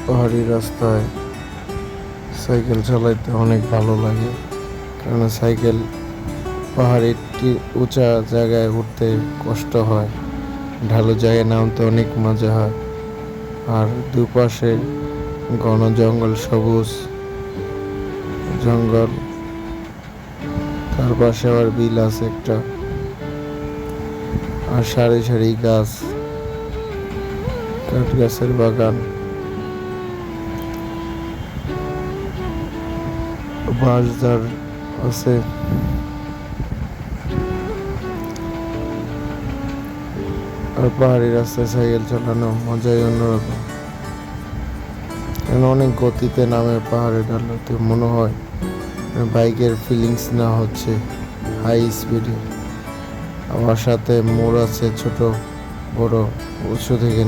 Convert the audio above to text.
পাহাড়ি রাস্তায় সাইকেল চালাইতে অনেক ভালো লাগে, কারণ সাইকেল পাহাড়ি উঁচা জায়গায় উঠতে কষ্ট হয়, ঢালু জায়গায় নামতে অনেক মজা হয়। আর দুপাশে ঘন জঙ্গল, সবুজ জঙ্গল, তার পাশে আবার বিল আছে একটা, আর সারি সারি গাছ, কাঠ গাছের বাগান, বাঁশঝাড় আছে। আর পাহাড়ি রাস্তায় সাইকেল চালানো মজাই অন্যরকম, কারণ অনেক গতিতে নামে পাহাড়ে ঢালতে, মনে হয় বাইকের ফিলিংস না হচ্ছে হাই স্পিডে। আমার সাথে মোড় আছে ছোট বড়, উঁচু থেকে